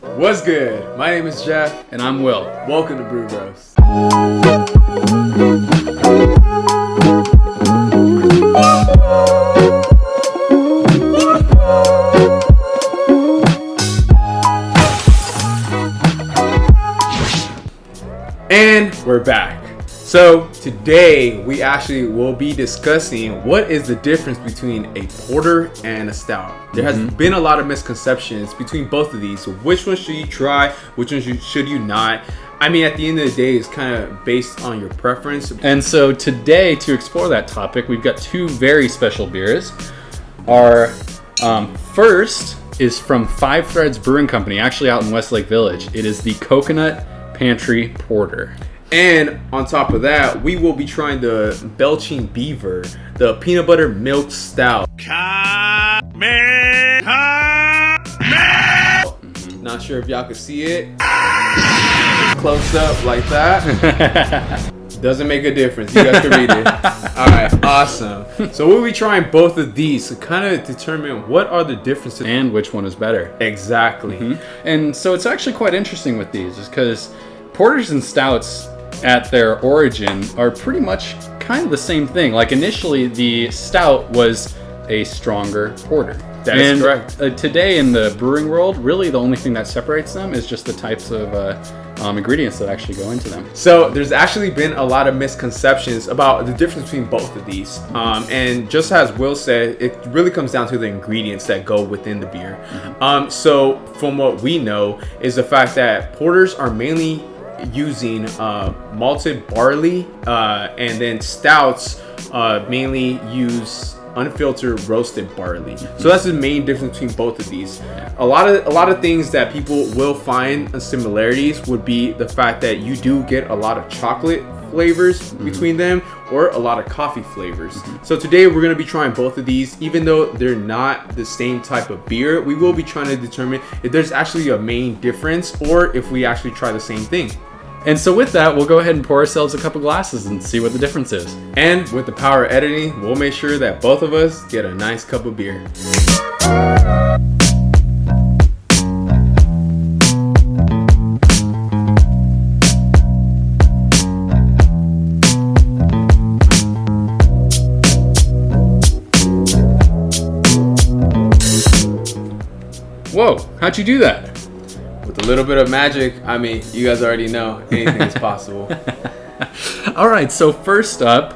What's good? My name is Jeff. And I'm Will. Welcome to BrewBros. And we're back. So today we actually will be discussing what is the difference between a porter and a stout. There has been a lot of misconceptions between both of these. So which one should you try? Which one should you not? I mean, at the end of the day, it's kind of based on your preference. And so today, to explore that topic, we've got two very special beers. Our first is from Five Threads Brewing Company, actually out in Westlake Village. It is the Coconut Pantry Porter. And on top of that, we will be trying the Belching Beaver, the Peanut Butter Milk Stout. Not sure if y'all can see it. Close up like that. Doesn't make a difference. You guys can read it. Alright, awesome. So we'll be trying both of these to kind of determine what are the differences. And which one is better. Exactly. And so it's actually quite interesting with these, is because porters and stouts at their origin are pretty much kind of the same thing. Like initially the stout was a stronger porter. That is correct. Today in the brewing world, really the only thing that separates them is just the types of ingredients that actually go into them. So there's actually been a lot of misconceptions about the difference between both of these. And just as Will said, it really comes down to the ingredients that go within the beer. So from what we know is the fact that porters are mainly using malted barley, and then stouts mainly use unfiltered roasted barley. So that's the main difference between both of these. A lot of things that people will find similarities would be the fact that you do get a lot of chocolate flavors between them, or a lot of coffee flavors. So today we're going to be trying both of these. Even though they're not the same type of beer, we will be trying to determine if there's actually a main difference or if we actually try the same thing. And so with that, we'll go ahead and pour ourselves a couple glasses and see what the difference is. And with the power of editing, we'll make sure that both of us get a nice cup of beer. Whoa, how'd you do that? With a little bit of magic, I mean, you guys already know anything is possible. All right, so first up,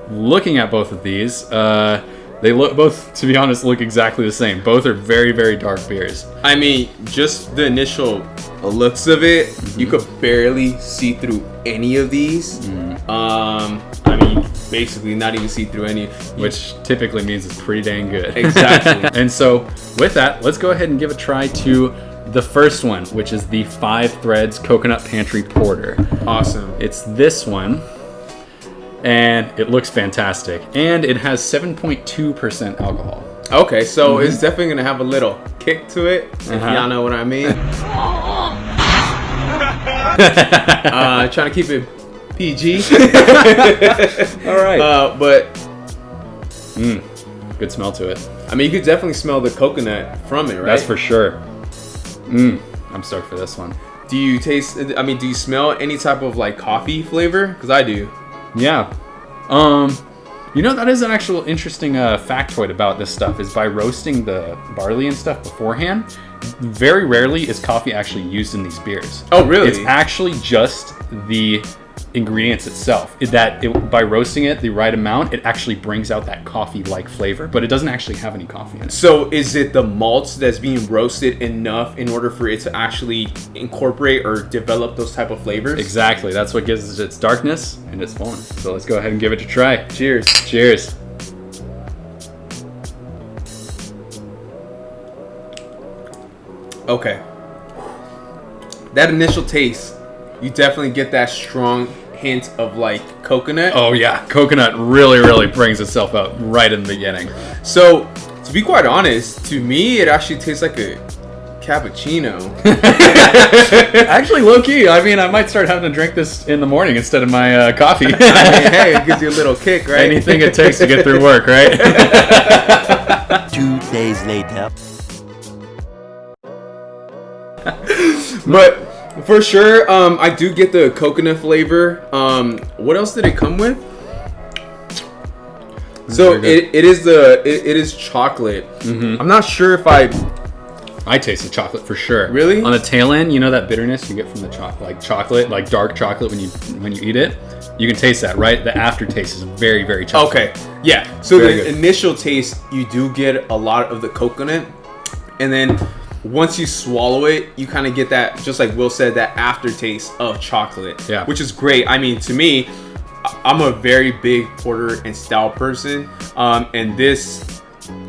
looking at both of these, they look both, to be honest, look exactly the same. Both are very, very dark beers. I mean, just the initial looks of it, you could barely see through any of these. I mean, basically not even see through any. Which typically means it's pretty dang good. Exactly. And so with that, let's go ahead and give a try to the first one, which is the Five Threads Coconut Pantry Porter. Awesome. It's this one, and it looks fantastic. And it has 7.2% alcohol. Okay, so it's definitely going to have a little kick to it, if y'all know what I mean. Trying to keep it PG. All right. But good smell to it. I mean, you could definitely smell the coconut from it, right? That's for sure. I'm stoked for this one. Do you taste? I mean, do you smell any type of like coffee flavor? Because I do. Yeah. You know, that is an actual interesting factoid about this stuff, is by roasting the barley and stuff beforehand, very rarely is coffee actually used in these beers. Oh, really? It's actually just the ingredients itself. By roasting it the right amount, it actually brings out that coffee-like flavor, but it doesn't actually have any coffee in it. So is it the malts that's being roasted enough in order for it to actually incorporate or develop those type of flavors? Exactly. That's what gives it its darkness and its fun. So let's go ahead and give it a try. Cheers. Cheers. Okay. That initial taste, you definitely get that strong hint of like coconut. Oh yeah, coconut really brings itself out right in the beginning. So, to be quite honest, to me it actually tastes like a cappuccino. Actually, low key, I mean, I might start having to drink this in the morning instead of my coffee. I mean, hey, it gives you a little kick, right? Anything it takes to get through work, right? 2 days later. But for sure, I do get the coconut flavor. What else did it come with? So it is chocolate. Mm-hmm. I'm not sure if I taste the chocolate for sure. Really? On the tail end, you know that bitterness you get from the chocolate, like dark chocolate when you eat it. You can taste that, right? The aftertaste is very, very chocolate. Okay. Yeah. So Very the good. initial taste, you do get a lot of the coconut, and then once you swallow it, you kind of get that, just like Will said, that aftertaste of chocolate. Yeah. Which is great. I mean, to me, I'm a very big porter and stout person, and this,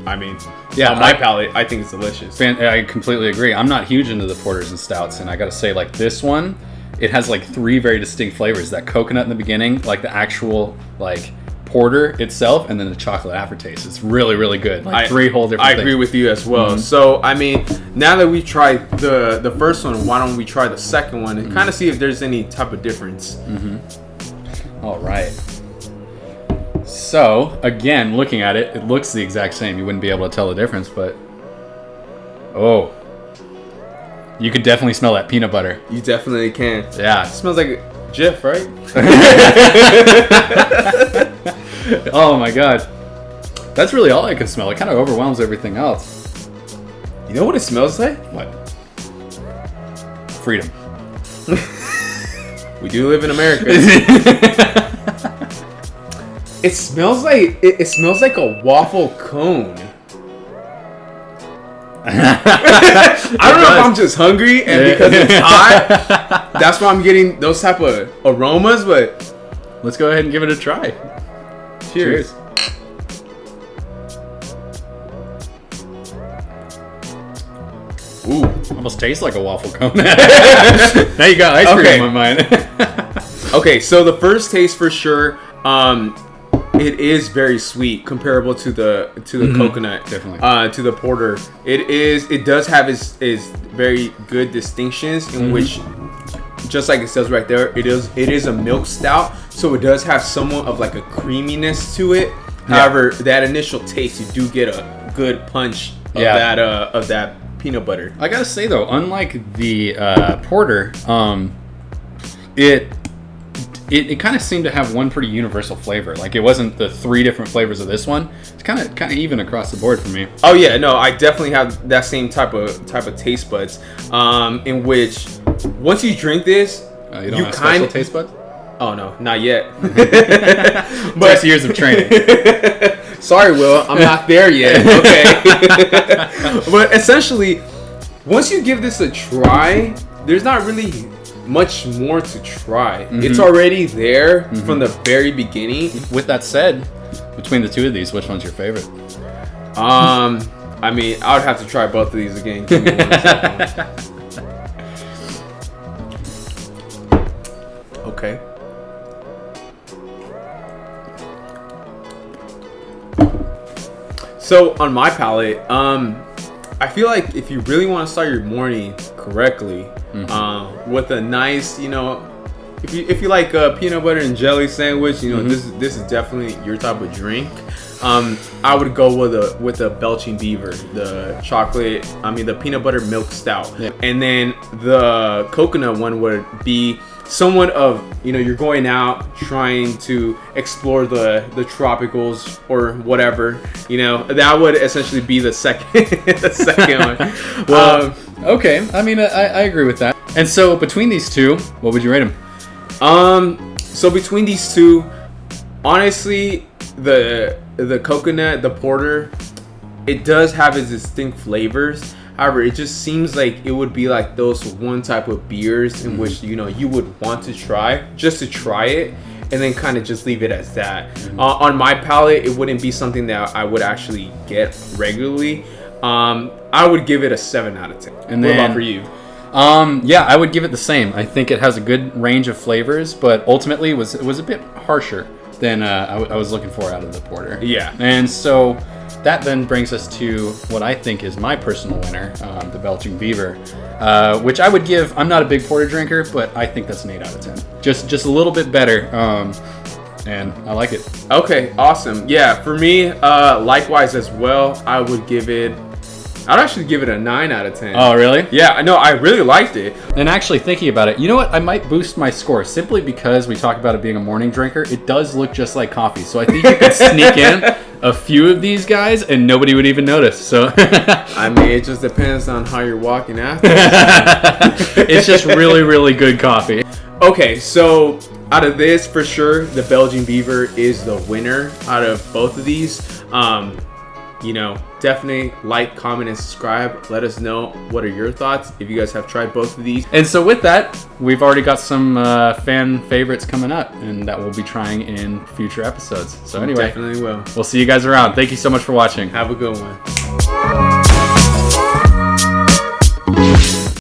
I mean, Yeah, on my palate, I think it's delicious. I completely agree. I'm not huge into the porters and stouts, and I gotta say, like this one, it has like 3 very distinct flavors. That coconut in the beginning, like the actual like porter itself, and then the chocolate aftertaste. It's really, really good. Like 3 whole different things. I agree with you as well. Mm-hmm. So, I mean, now that we've tried the first one, why don't we try the second one and kind of see if there's any type of difference? Mm-hmm. All right. So, again, looking at it, it looks the exact same. You wouldn't be able to tell the difference, but... Oh. You could definitely smell that peanut butter. You definitely can. Yeah. It smells like Jif, right? Oh my god. That's really all I can smell. It kind of overwhelms everything else. You know what it smells like? What? Freedom. We do live in America. It smells like it smells like a waffle cone. I don't know if I'm just hungry and because it's hot, that's why I'm getting those type of aromas. But let's go ahead and give it a try. Cheers. Ooh, almost tastes like a waffle cone. Now you got ice cream on my mind. Okay, so the first taste for sure, it is very sweet, comparable to the coconut, definitely. To the porter. It does have its very good distinctions in which, just like it says right there, it is a milk stout, so it does have somewhat of like a creaminess to it. Yeah. However, that initial taste, you do get a good punch of that peanut butter. I gotta say though, unlike the porter, it kind of seemed to have one pretty universal flavor. Like it wasn't the 3 different flavors of this one. It's kind of even across the board for me. Oh yeah, no, I definitely have that same type of taste buds. In which once you drink this, you don't have special taste buds. Oh no, not yet. But 6 years of training. Sorry, Will, I'm not there yet. Okay. But essentially, once you give this a try, there's not really much more to try. It's already there from the very beginning. With that said, between the 2 of these, which one's your favorite? I mean, I would have to try both of these again. Give me 1 second. Okay. So on my palate, I feel like if you really want to start your morning correctly, with a nice, if you like a peanut butter and jelly sandwich, this is definitely your type of drink. I would go with a Belching Beaver, the peanut butter milk stout, and then the coconut one would be somewhat of, you're going out trying to explore the tropicals or whatever, that would essentially be the second one. Well, okay. I mean, I agree with that. And so between these 2, what would you rate them? So between these 2, honestly, the coconut, the porter, it does have its distinct flavors. However, it just seems like it would be like those one type of beers in which, you would want to try, just to try it, and then kind of just leave it as that. On my palate, it wouldn't be something that I would actually get regularly. I would give it a 7 out of 10. And what about for you? Yeah, I would give it the same. I think it has a good range of flavors, but ultimately it was a bit harsher than I was looking for out of the porter. Yeah. And so that then brings us to what I think is my personal winner, the Belching Beaver, which I would give. I'm not a big porter drinker, but I think that's an 8 out of 10. Just a little bit better, and I like it. Okay, awesome. Yeah, for me, likewise as well, I would give it I'd actually give it a 9 out of 10. Oh, really? Yeah, no, I really liked it. And actually thinking about it, you know what? I might boost my score simply because we talk about it being a morning drinker. It does look just like coffee. So I think you could sneak in a few of these guys and nobody would even notice. So I mean, it just depends on how you're walking after. It's just really, really good coffee. Okay, so out of this, for sure, the Belgian Beaver is the winner out of both of these. You know, definitely like, comment, and subscribe. Let us know what are your thoughts if you guys have tried both of these. And so with that, we've already got some fan favorites coming up, and that we'll be trying in future episodes. So anyway, definitely will. We'll see you guys around. Thank you so much for watching. Have a good one.